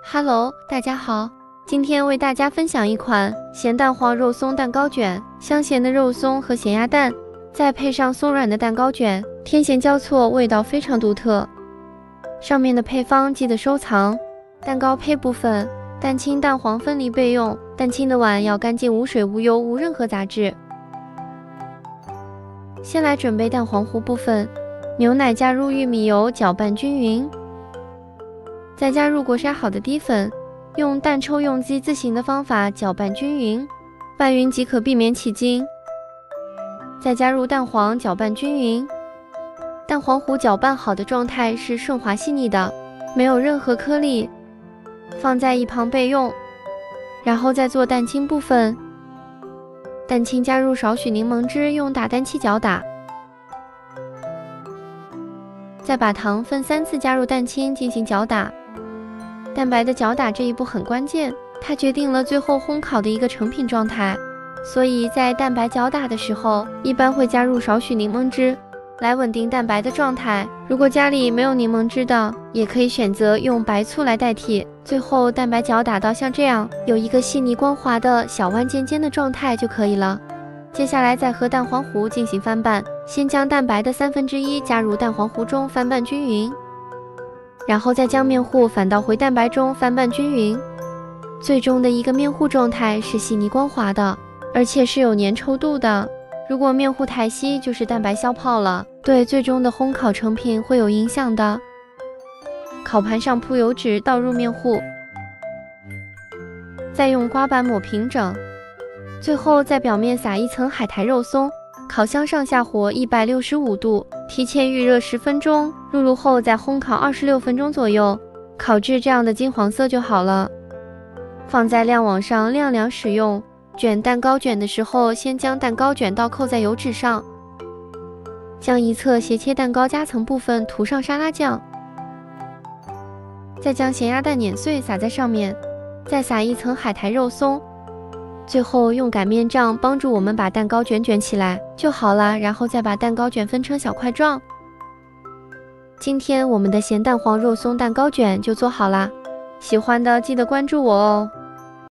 Hello， 大家好，今天为大家分享一款咸蛋黄肉松蛋糕卷。香咸的肉松和咸鸭蛋，再配上松软的蛋糕卷，甜咸交错，味道非常独特。上面的配方记得收藏。蛋糕胚部分，蛋清蛋黄分离备用，蛋清的碗要干净无水无油无任何杂质。先来准备蛋黄糊部分，牛奶加入玉米油搅拌均匀。再加入过筛好的低粉，用蛋抽用机自行的方法搅拌均匀，拌匀即可避免起筋。再加入蛋黄搅拌均匀。蛋黄糊搅拌好的状态是顺滑细腻的，没有任何颗粒，放在一旁备用。然后再做蛋清部分，蛋清加入少许柠檬汁，用打蛋器搅打。再把糖分3次加入蛋清进行搅打。蛋白的搅打这一步很关键，它决定了最后烘烤的一个成品状态。所以在蛋白搅打的时候，一般会加入少许柠檬汁，来稳定蛋白的状态。如果家里没有柠檬汁的，也可以选择用白醋来代替。最后蛋白搅打到像这样，有一个细腻光滑的小弯尖尖的状态就可以了。接下来再和蛋黄糊进行翻拌，先将蛋白的1/3加入蛋黄糊中翻拌均匀。然后再将面糊反倒回蛋白中翻拌均匀，最终的一个面糊状态是细腻光滑的，而且是有粘稠度的。如果面糊太稀，就是蛋白消泡了，对最终的烘烤成品会有影响的。烤盘上铺油纸，倒入面糊，再用刮板抹平整，最后在表面撒一层海苔肉松。烤箱上下火165度，提前预热10分钟，入炉后再烘烤26分钟左右，烤至这样的金黄色就好了。放在晾网上晾凉使用。卷蛋糕卷的时候，先将蛋糕卷倒扣在油纸上，将一侧斜切蛋糕夹层部分涂上沙拉酱，再将咸鸭蛋碾碎撒在上面，再撒一层海苔肉松。最后用擀面杖帮助我们把蛋糕卷卷起来就好了，然后再把蛋糕卷分成小块状。今天我们的咸蛋黄肉松蛋糕卷就做好啦，喜欢的记得关注我哦。